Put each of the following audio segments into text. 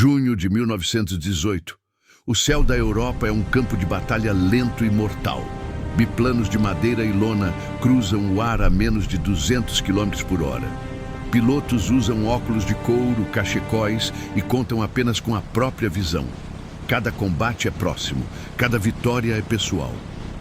Junho de 1918. O céu da Europa é um campo de batalha lento e mortal. Biplanos de madeira e lona cruzam o ar a menos de 200 km por hora. Pilotos usam óculos de couro, cachecóis e contam apenas com a própria visão. Cada combate é próximo, cada vitória é pessoal.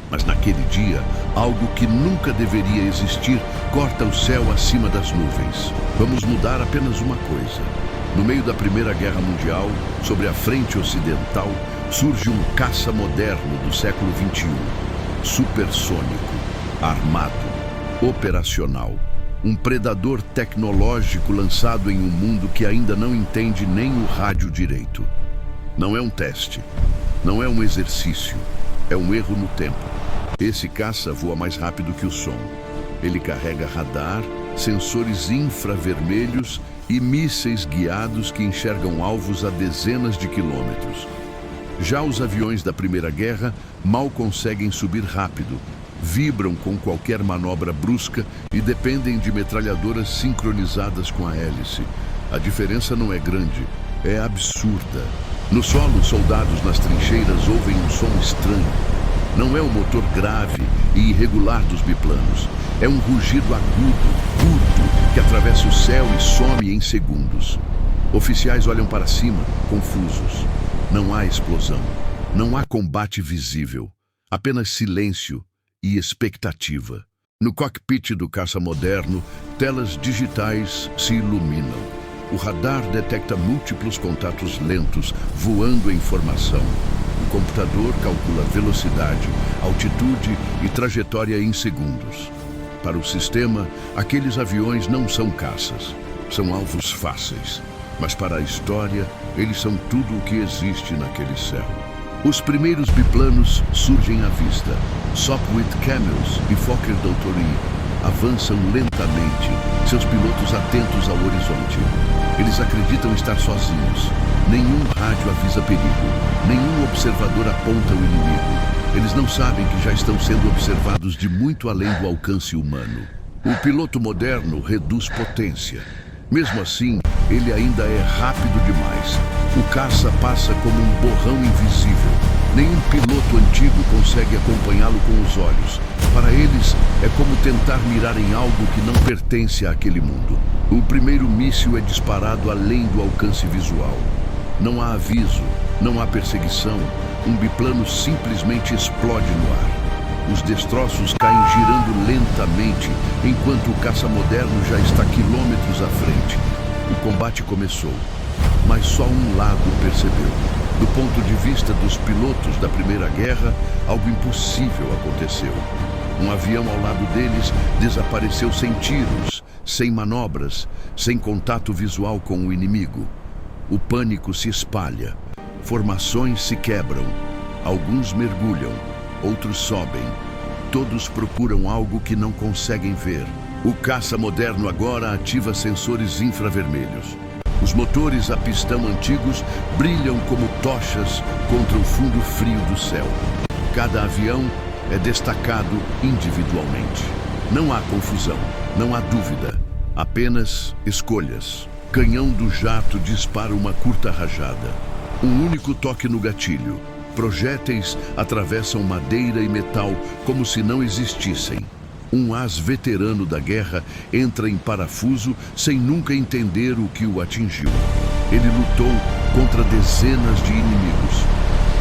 Mas naquele dia, algo que nunca deveria existir corta o céu acima das nuvens. Vamos mudar apenas uma coisa. No meio da Primeira Guerra Mundial, sobre a frente ocidental, surge um caça moderno do século XXI. Supersônico, armado, operacional. Um predador tecnológico lançado em um mundo que ainda não entende nem o rádio direito. Não é um teste, não é um exercício, é um erro no tempo. Esse caça voa mais rápido que o som. Ele carrega radar, sensores infravermelhos e mísseis guiados que enxergam alvos a dezenas de quilômetros. Já os aviões da Primeira Guerra mal conseguem subir rápido, vibram com qualquer manobra brusca e dependem de metralhadoras sincronizadas com a hélice. A diferença não é grande, é absurda. No solo, soldados nas trincheiras ouvem um som estranho. Não é o motor grave e irregular dos biplanos. É um rugido agudo, curto, que atravessa o céu e some em segundos. Oficiais olham para cima, confusos. Não há explosão. Não há combate visível. Apenas silêncio e expectativa. No cockpit do caça moderno, telas digitais se iluminam. O radar detecta múltiplos contatos lentos, voando em formação. O computador calcula velocidade, altitude e trajetória em segundos. Para o sistema, aqueles aviões não são caças, são alvos fáceis. Mas para a história, eles são tudo o que existe naquele céu. Os primeiros biplanos surgem à vista. Sopwith Camels e Fokker Doutori avançam lentamente, seus pilotos atentos ao horizonte. Eles acreditam estar sozinhos. Nenhum rádio avisa perigo, nenhum observador aponta o inimigo. Eles não sabem que já estão sendo observados de muito além do alcance humano. O piloto moderno reduz potência. Mesmo assim, ele ainda é rápido demais. O caça passa como um borrão invisível. Nenhum piloto antigo consegue acompanhá-lo com os olhos. Para eles, é como tentar mirar em algo que não pertence àquele mundo. O primeiro míssil é disparado além do alcance visual. Não há aviso, não há perseguição. Um biplano simplesmente explode no ar. Os destroços caem girando lentamente, enquanto o caça moderno já está quilômetros à frente. O combate começou, mas só um lado percebeu. Do ponto de vista dos pilotos da Primeira Guerra, algo impossível aconteceu. Um avião ao lado deles desapareceu sem tiros, sem manobras, sem contato visual com o inimigo. O pânico se espalha, formações se quebram, alguns mergulham, outros sobem. Todos procuram algo que não conseguem ver. O caça moderno agora ativa sensores infravermelhos. Os motores a pistão antigos brilham como tochas contra o fundo frio do céu. Cada avião é destacado individualmente. Não há confusão, não há dúvida, apenas escolhas. Canhão do jato dispara uma curta rajada. Um único toque no gatilho. Projéteis atravessam madeira e metal como se não existissem. Um ás veterano da guerra entra em parafuso sem nunca entender o que o atingiu. Ele lutou contra dezenas de inimigos,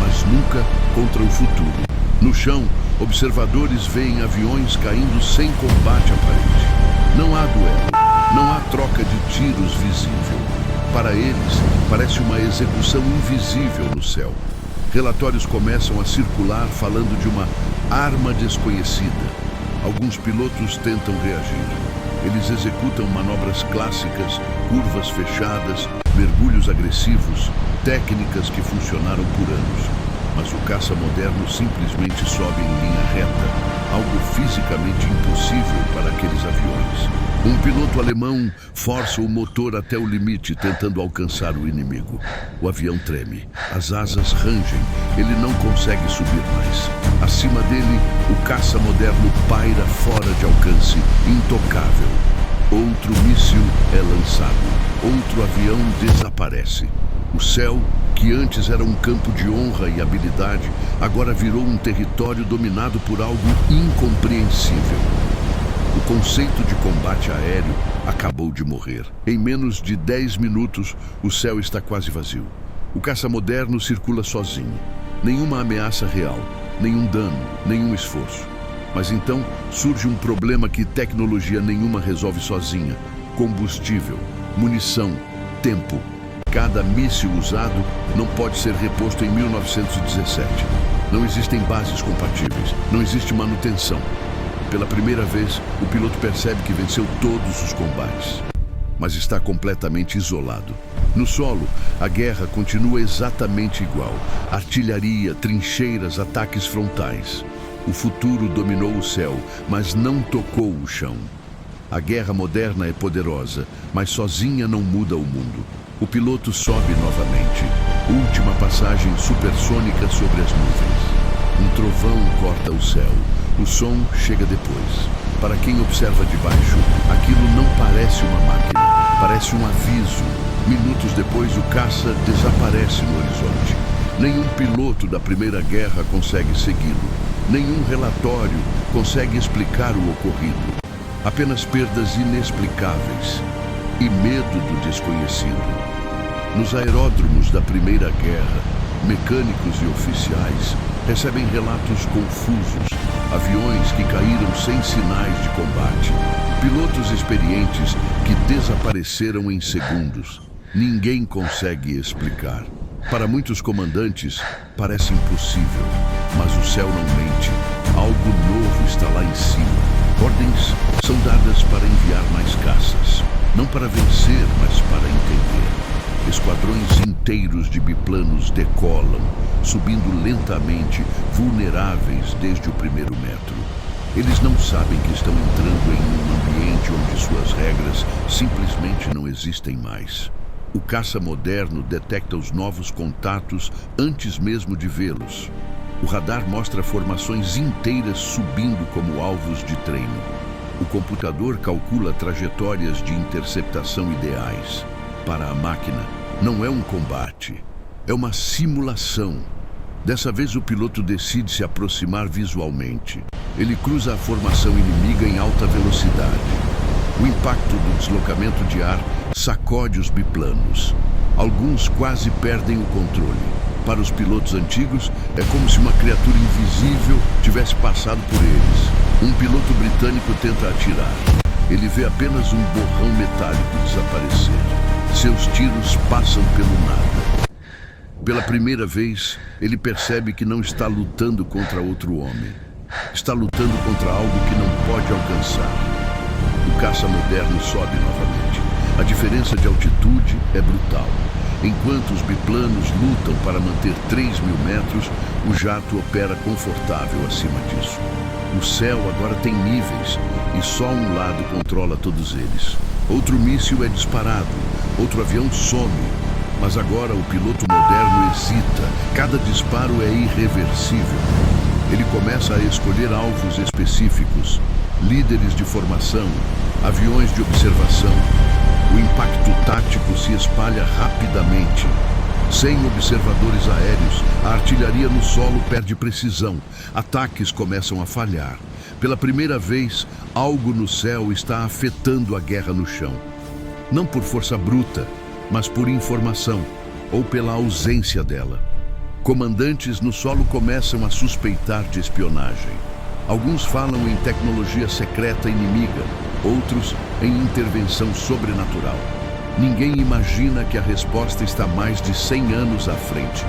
mas nunca contra o futuro. No chão, observadores veem aviões caindo sem combate aparente. Não há duelo, não há troca de tiros visível. Para eles, parece uma execução invisível no céu. Relatórios começam a circular falando de uma arma desconhecida. Alguns pilotos tentam reagir. Eles executam manobras clássicas, curvas fechadas, mergulhos agressivos, técnicas que funcionaram por anos. Mas o caça moderno simplesmente sobe em linha reta, algo fisicamente impossível para aqueles aviões. Um piloto alemão força o motor até o limite, tentando alcançar o inimigo. O avião treme, as asas rangem, ele não consegue subir mais. Acima dele, o caça moderno paira fora de alcance, intocável. Outro míssil é lançado, outro avião desaparece. O céu, que antes era um campo de honra e habilidade, agora virou um território dominado por algo incompreensível. O conceito de combate aéreo acabou de morrer. Em menos de 10 minutos, o céu está quase vazio. O caça moderno circula sozinho. Nenhuma ameaça real, nenhum dano, nenhum esforço. Mas então surge um problema que tecnologia nenhuma resolve sozinha: combustível, munição, tempo. Cada míssil usado não pode ser reposto em 1917. Não existem bases compatíveis, não existe manutenção. Pela primeira vez, o piloto percebe que venceu todos os combates, mas está completamente isolado. No solo, a guerra continua exatamente igual. Artilharia, trincheiras, ataques frontais. O futuro dominou o céu, mas não tocou o chão. A guerra moderna é poderosa, mas sozinha não muda o mundo. O piloto sobe novamente. Última passagem supersônica sobre as nuvens. Um trovão corta o céu. O som chega depois. Para quem observa de baixo, aquilo não parece uma máquina, parece um aviso. Minutos depois, o caça desaparece no horizonte. Nenhum piloto da Primeira Guerra consegue segui-lo. Nenhum relatório consegue explicar o ocorrido. Apenas perdas inexplicáveis e medo do desconhecido. Nos aeródromos da Primeira Guerra, mecânicos e oficiais recebem relatos confusos. Aviões que caíram sem sinais de combate. Pilotos experientes que desapareceram em segundos. Ninguém consegue explicar. Para muitos comandantes, parece impossível. Mas o céu não mente. Algo novo está lá em cima. Ordens são dadas para enviar mais caças. Não para vencer, mas para entender. Esquadrões inteiros de biplanos decolam, subindo lentamente, vulneráveis desde o primeiro metro. Eles não sabem que estão entrando em um ambiente onde suas regras simplesmente não existem mais. O caça moderno detecta os novos contatos antes mesmo de vê-los. O radar mostra formações inteiras subindo como alvos de treino. O computador calcula trajetórias de interceptação ideais. Para a máquina, não é um combate, é uma simulação. Dessa vez o piloto decide se aproximar visualmente. Ele cruza a formação inimiga em alta velocidade. O impacto do deslocamento de ar sacode os biplanos. Alguns quase perdem o controle. Para os pilotos antigos, é como se uma criatura invisível tivesse passado por eles. Um piloto britânico tenta atirar. Ele vê apenas um borrão metálico desaparecer. Seus tiros passam pelo nada. Pela primeira vez, ele percebe que não está lutando contra outro homem. Está lutando contra algo que não pode alcançar. O caça moderno sobe novamente. A diferença de altitude é brutal. Enquanto os biplanos lutam para manter 3.000 metros, o jato opera confortável acima disso. O céu agora tem níveis e só um lado controla todos eles. Outro míssil é disparado, outro avião some. Mas agora o piloto moderno hesita. Cada disparo é irreversível. Ele começa a escolher alvos específicos, líderes de formação, aviões de observação. O impacto tático se espalha rapidamente. Sem observadores aéreos, a artilharia no solo perde precisão. Ataques começam a falhar. Pela primeira vez, algo no céu está afetando a guerra no chão. Não por força bruta, mas por informação, ou pela ausência dela. Comandantes no solo começam a suspeitar de espionagem. Alguns falam em tecnologia secreta inimiga, outros em intervenção sobrenatural. Ninguém imagina que a resposta está mais de 100 anos à frente.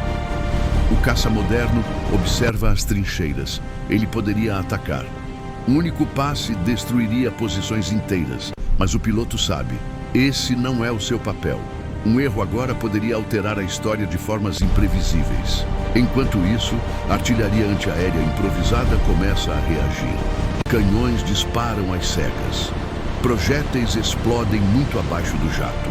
O caça moderno observa as trincheiras. Ele poderia atacar. Um único passe destruiria posições inteiras, mas o piloto sabe, esse não é o seu papel. Um erro agora poderia alterar a história de formas imprevisíveis. Enquanto isso, a artilharia antiaérea improvisada começa a reagir. Canhões disparam às cegas. Projéteis explodem muito abaixo do jato.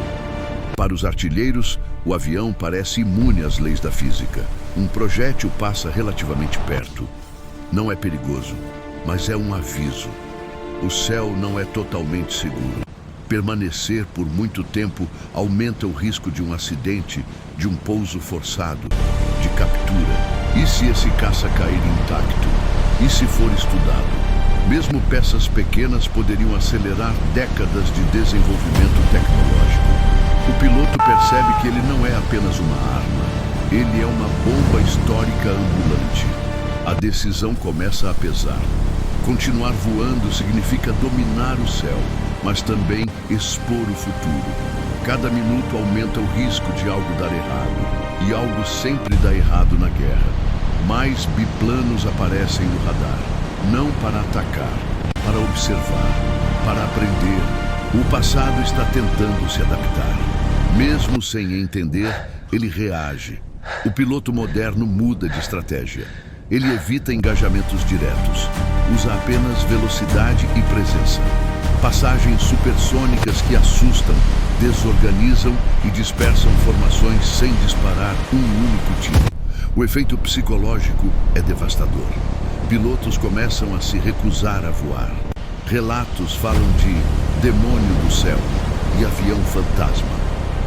Para os artilheiros, o avião parece imune às leis da física. Um projétil passa relativamente perto. Não é perigoso, mas é um aviso. O céu não é totalmente seguro. Permanecer por muito tempo aumenta o risco de um acidente de um pouso forçado, de captura. E se esse caça cair intacto? E se for estudado? Mesmo peças pequenas poderiam acelerar décadas de desenvolvimento tecnológico. O piloto percebe que ele não é apenas uma arma, ele é uma bomba histórica ambulante. A decisão começa a pesar. Continuar voando significa dominar o céu, mas também expor o futuro. Cada minuto aumenta o risco de algo dar errado, e algo sempre dá errado na guerra. Mais biplanos aparecem no radar, não para atacar, para observar, para aprender. O passado está tentando se adaptar. Mesmo sem entender, ele reage. O piloto moderno muda de estratégia. Ele evita engajamentos diretos, usa apenas velocidade e presença. Passagens supersônicas que assustam, desorganizam e dispersam formações sem disparar um único tiro. O efeito psicológico é devastador. Pilotos começam a se recusar a voar. Relatos falam de demônio do céu e avião fantasma.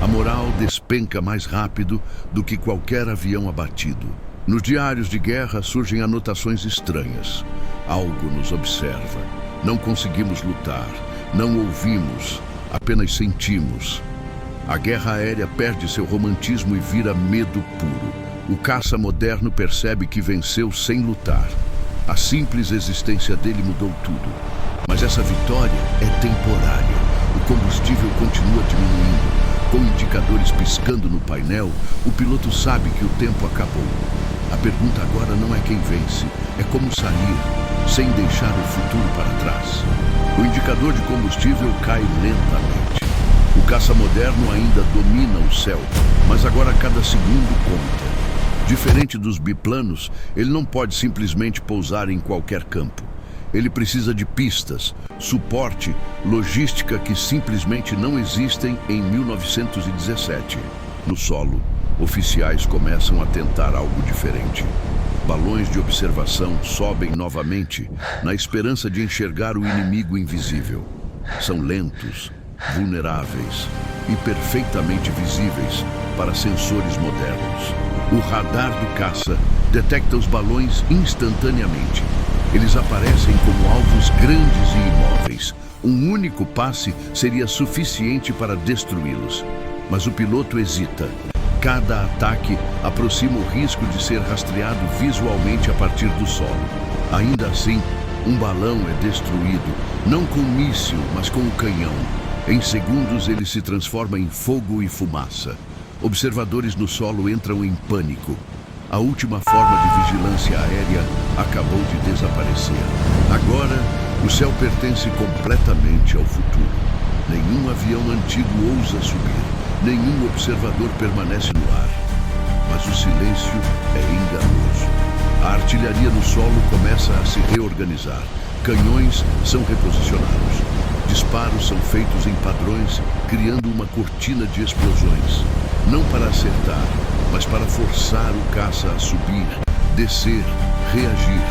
A moral despenca mais rápido do que qualquer avião abatido. Nos diários de guerra surgem anotações estranhas. Algo nos observa. Não conseguimos lutar, não ouvimos, apenas sentimos. A guerra aérea perde seu romantismo e vira medo puro. O caça moderno percebe que venceu sem lutar. A simples existência dele mudou tudo. Mas essa vitória é temporária. O combustível continua diminuindo. Com indicadores piscando no painel, o piloto sabe que o tempo acabou. A pergunta agora não é quem vence, é como sair, sem deixar o futuro para trás. O indicador de combustível cai lentamente. O caça moderno ainda domina o céu, mas agora cada segundo conta. Diferente dos biplanos, ele não pode simplesmente pousar em qualquer campo. Ele precisa de pistas, suporte, logística que simplesmente não existem em 1917. No solo, oficiais começam a tentar algo diferente. Balões de observação sobem novamente, na esperança de enxergar o inimigo invisível. São lentos, vulneráveis e perfeitamente visíveis para sensores modernos. O radar do caça detecta os balões instantaneamente. Eles aparecem como alvos grandes e imóveis. Um único passe seria suficiente para destruí-los. Mas o piloto hesita. Cada ataque aproxima o risco de ser rastreado visualmente a partir do solo. Ainda assim, um balão é destruído, não com um míssil, mas com um canhão. Em segundos, ele se transforma em fogo e fumaça. Observadores no solo entram em pânico. A última forma de vigilância aérea acabou de desaparecer. Agora, o céu pertence completamente ao futuro. Nenhum avião antigo ousa subir. Nenhum observador permanece no ar. Mas o silêncio é enganoso. A artilharia no solo começa a se reorganizar. Canhões são reposicionados. Disparos são feitos em padrões, criando uma cortina de explosões. Não para acertar, mas para forçar o caça a subir, descer, reagir.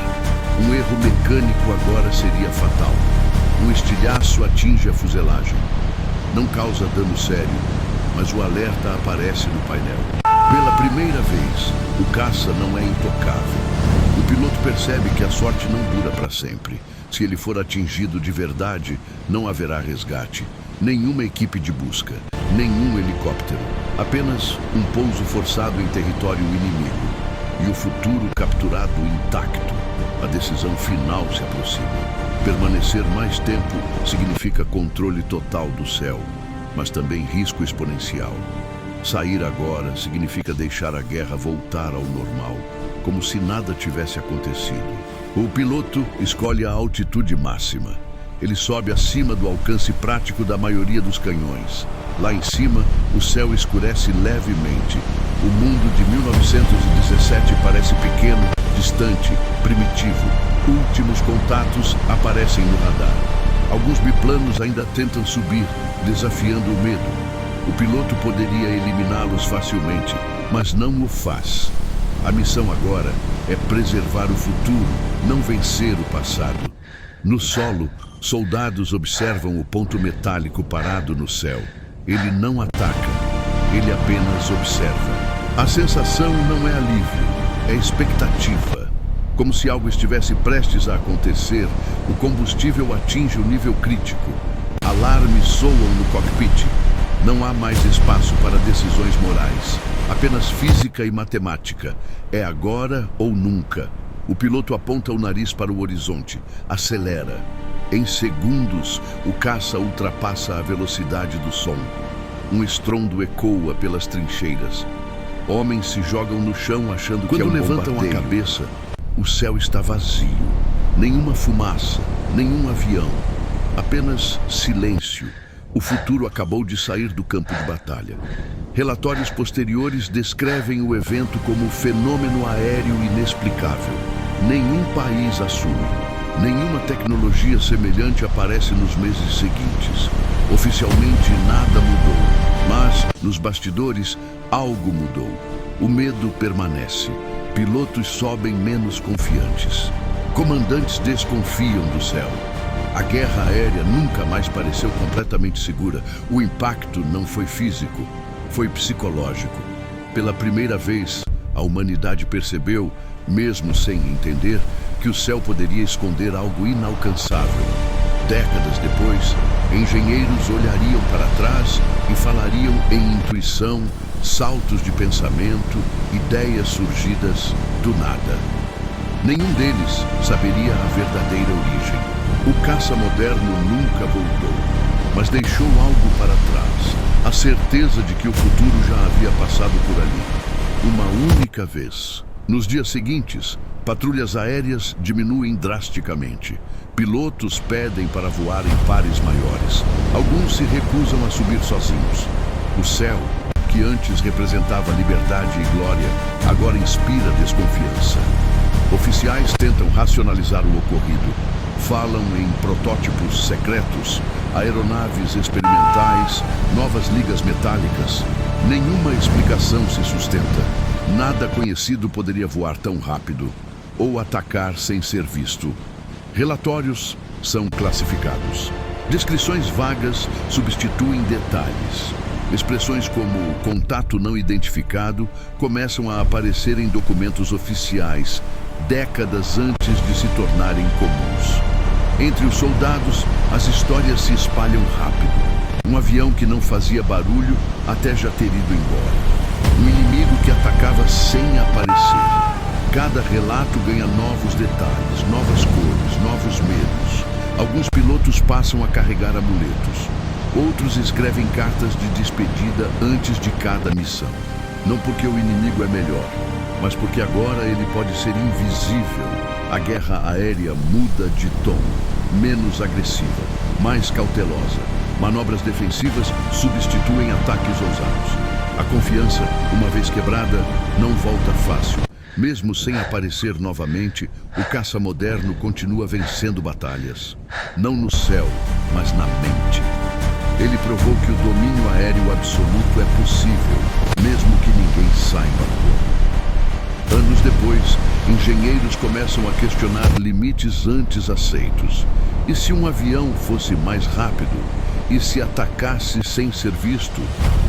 Um erro mecânico agora seria fatal. Um estilhaço atinge a fuselagem. Não causa dano sério, mas o alerta aparece no painel. Pela primeira vez, o caça não é intocável. O piloto percebe que a sorte não dura para sempre. Se ele for atingido de verdade, não haverá resgate. Nenhuma equipe de busca, nenhum helicóptero. Apenas um pouso forçado em território inimigo. E o futuro capturado intacto. A decisão final se aproxima. Permanecer mais tempo significa controle total do céu, mas também risco exponencial. Sair agora significa deixar a guerra voltar ao normal, como se nada tivesse acontecido. O piloto escolhe a altitude máxima. Ele sobe acima do alcance prático da maioria dos canhões. Lá em cima, o céu escurece levemente. O mundo de 1917 parece pequeno, distante, primitivo. Últimos contatos aparecem no radar. Alguns biplanos ainda tentam subir, desafiando o medo. O piloto poderia eliminá-los facilmente, mas não o faz. A missão agora é preservar o futuro, não vencer o passado. No solo, soldados observam o ponto metálico parado no céu. Ele não ataca, ele apenas observa. A sensação não é alívio, é expectativa. Como se algo estivesse prestes a acontecer, o combustível atinge o nível crítico. Alarmes soam no cockpit. Não há mais espaço para decisões morais. Apenas física e matemática. É agora ou nunca. O piloto aponta o nariz para o horizonte. Acelera. Em segundos, o caça ultrapassa a velocidade do som. Um estrondo ecoa pelas trincheiras. Homens se jogam no chão achando que é um bombardeio. Quando levantam a cabeça, o céu está vazio. Nenhuma fumaça, nenhum avião. Apenas silêncio. O futuro acabou de sair do campo de batalha. Relatórios posteriores descrevem o evento como um fenômeno aéreo inexplicável. Nenhum país assume. Nenhuma tecnologia semelhante aparece nos meses seguintes. Oficialmente nada mudou, mas nos bastidores algo mudou. O medo permanece. Pilotos sobem menos confiantes. Comandantes desconfiam do céu. A guerra aérea nunca mais pareceu completamente segura. O impacto não foi físico, foi psicológico. Pela primeira vez, a humanidade percebeu, mesmo sem entender, que o céu poderia esconder algo inalcançável. Décadas depois, engenheiros olhariam para trás e falariam em intuição, saltos de pensamento, ideias surgidas do nada. Nenhum deles saberia a verdadeira origem. O caça moderno nunca voltou, mas deixou algo para trás, a certeza de que o futuro já havia passado por ali. Uma única vez. Nos dias seguintes, patrulhas aéreas diminuem drasticamente. Pilotos pedem para voar em pares maiores. Alguns se recusam a subir sozinhos. O céu, que antes representava liberdade e glória, agora inspira desconfiança. Oficiais tentam racionalizar o ocorrido. Falam em protótipos secretos, aeronaves experimentais, novas ligas metálicas. Nenhuma explicação se sustenta. Nada conhecido poderia voar tão rápido ou atacar sem ser visto. Relatórios são classificados. Descrições vagas substituem detalhes. Expressões como contato não identificado começam a aparecer em documentos oficiais, décadas antes de se tornarem comuns. Entre os soldados, as histórias se espalham rápido. Um avião que não fazia barulho até já ter ido embora. Um inimigo que atacava sem aparecer. Cada relato ganha novos detalhes, novas cores, novos medos. Alguns pilotos passam a carregar amuletos. Outros escrevem cartas de despedida antes de cada missão. Não porque o inimigo é melhor, mas porque agora ele pode ser invisível. A guerra aérea muda de tom, menos agressiva, mais cautelosa. Manobras defensivas substituem ataques ousados. A confiança, uma vez quebrada, não volta fácil. Mesmo sem aparecer novamente, o caça moderno continua vencendo batalhas. Não no céu, mas na mente. Ele provou que o domínio aéreo absoluto é possível, mesmo que ninguém saiba como. Anos depois, engenheiros começam a questionar limites antes aceitos. E se um avião fosse mais rápido? E se atacasse sem ser visto?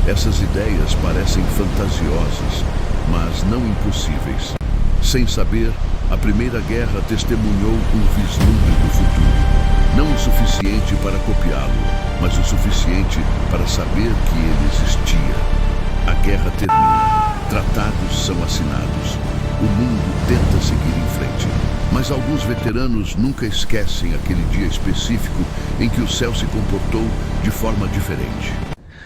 Essas ideias parecem fantasiosas, mas não impossíveis. Sem saber, a Primeira Guerra testemunhou um vislumbre do futuro. Não o suficiente para copiá-lo, mas o suficiente para saber que ele existia. A guerra termina. Tratados são assinados. O mundo tenta seguir em frente. Mas alguns veteranos nunca esquecem aquele dia específico em que o céu se comportou de forma diferente.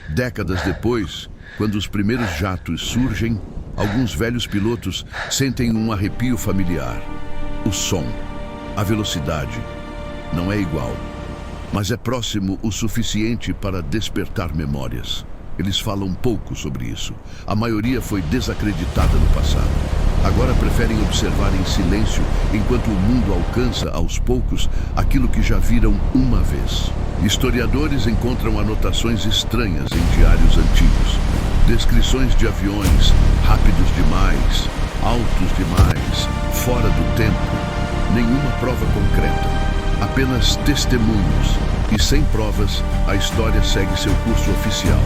Décadas depois, quando os primeiros jatos surgem, alguns velhos pilotos sentem um arrepio familiar. O som, a velocidade, não é igual, mas é próximo o suficiente para despertar memórias. Eles falam pouco sobre isso. A maioria foi desacreditada no passado. Agora preferem observar em silêncio enquanto o mundo alcança, aos poucos, aquilo que já viram uma vez. Historiadores encontram anotações estranhas em diários antigos. Descrições de aviões rápidos demais, altos demais, fora do tempo. Nenhuma prova concreta, apenas testemunhos. E sem provas, a história segue seu curso oficial.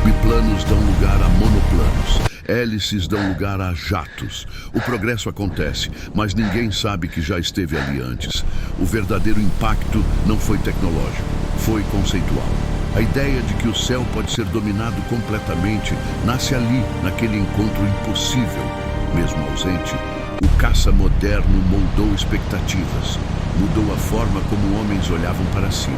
Biplanos dão lugar a monoplanos. Hélices dão lugar a jatos. O progresso acontece, mas ninguém sabe que já esteve ali antes. O verdadeiro impacto não foi tecnológico, foi conceitual. A ideia de que o céu pode ser dominado completamente nasce ali, naquele encontro impossível. Mesmo ausente, o caça moderno moldou expectativas, mudou a forma como homens olhavam para cima.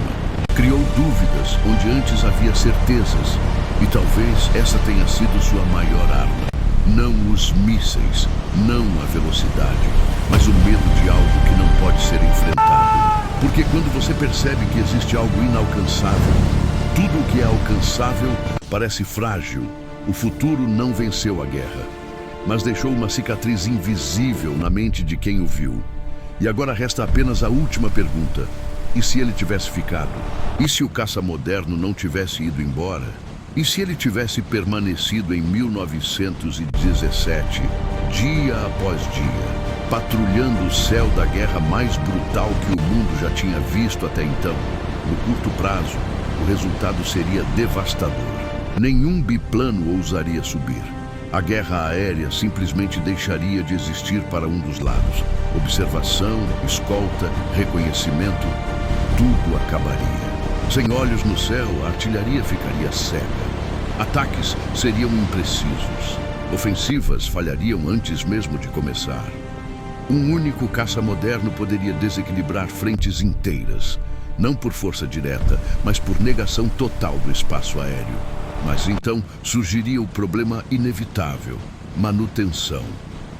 Criou dúvidas onde antes havia certezas, e talvez essa tenha sido sua maior arma. Não os mísseis, não a velocidade, mas o medo de algo que não pode ser enfrentado. Porque quando você percebe que existe algo inalcançável, tudo o que é alcançável parece frágil. O futuro não venceu a guerra, mas deixou uma cicatriz invisível na mente de quem o viu. E agora resta apenas a última pergunta. E se ele tivesse ficado? E se o caça moderno não tivesse ido embora? E se ele tivesse permanecido em 1917, dia após dia, patrulhando o céu da guerra mais brutal que o mundo já tinha visto até então? No curto prazo, o resultado seria devastador. Nenhum biplano ousaria subir. A guerra aérea simplesmente deixaria de existir para um dos lados. Observação, escolta, reconhecimento, tudo acabaria. Sem olhos no céu, a artilharia ficaria cega. Ataques seriam imprecisos. Ofensivas falhariam antes mesmo de começar. Um único caça moderno poderia desequilibrar frentes inteiras. Não por força direta, mas por negação total do espaço aéreo. Mas então surgiria o problema inevitável: manutenção.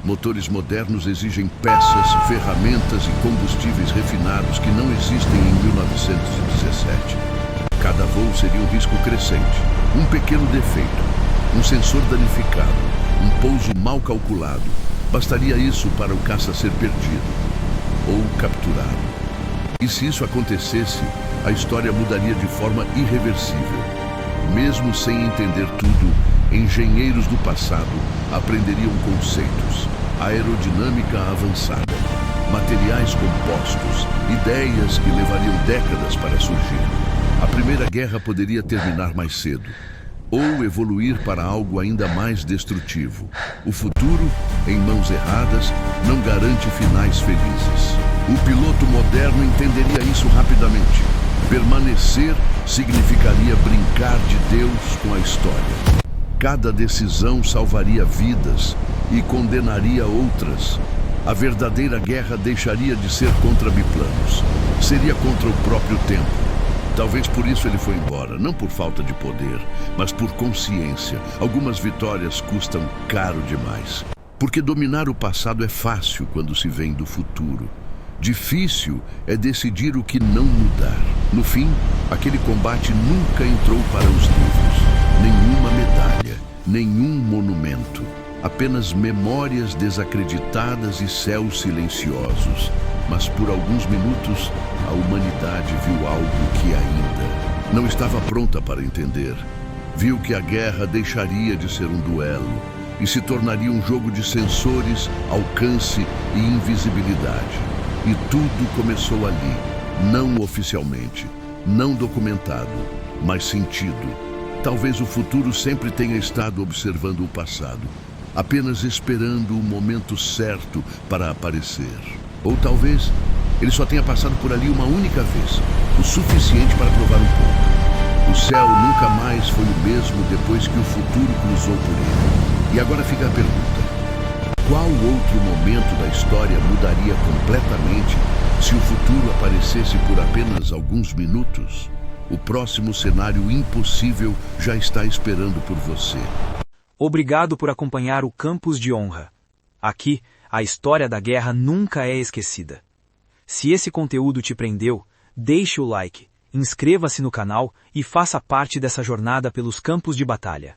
Motores modernos exigem peças, ferramentas e combustíveis refinados que não existem em 1917. Cada voo seria um risco crescente. Um pequeno defeito, um sensor danificado, um pouso mal calculado. Bastaria isso para o caça ser perdido ou capturado. E se isso acontecesse, a história mudaria de forma irreversível. Mesmo sem entender tudo, engenheiros do passado aprenderiam conceitos, aerodinâmica avançada, materiais compostos, ideias que levariam décadas para surgir. A Primeira Guerra poderia terminar mais cedo, ou evoluir para algo ainda mais destrutivo. O futuro, em mãos erradas, não garante finais felizes. O piloto moderno entenderia isso rapidamente. Permanecer significaria brincar de Deus com a história. Cada decisão salvaria vidas e condenaria outras. A verdadeira guerra deixaria de ser contra biplanos. Seria contra o próprio tempo. Talvez por isso ele foi embora, não por falta de poder, mas por consciência. Algumas vitórias custam caro demais. Porque dominar o passado é fácil quando se vem do futuro. Difícil é decidir o que não mudar. No fim, aquele combate nunca entrou para os livros. Nenhuma medalha, nenhum monumento. Apenas memórias desacreditadas e céus silenciosos. Mas por alguns minutos, a humanidade viu algo que ainda não estava pronta para entender. Viu que a guerra deixaria de ser um duelo e se tornaria um jogo de sensores, alcance e invisibilidade. E tudo começou ali, não oficialmente, não documentado, mas sentido. Talvez o futuro sempre tenha estado observando o passado, apenas esperando o momento certo para aparecer. Ou talvez ele só tenha passado por ali uma única vez, o suficiente para provar um ponto. O céu nunca mais foi o mesmo depois que o futuro cruzou por ele. E agora fica a pergunta: qual outro momento da história mudaria completamente se o futuro aparecesse por apenas alguns minutos? O próximo cenário impossível já está esperando por você. Obrigado por acompanhar o Campus de Honra. Aqui, a história da guerra nunca é esquecida. Se esse conteúdo te prendeu, deixe o like, inscreva-se no canal e faça parte dessa jornada pelos campos de batalha.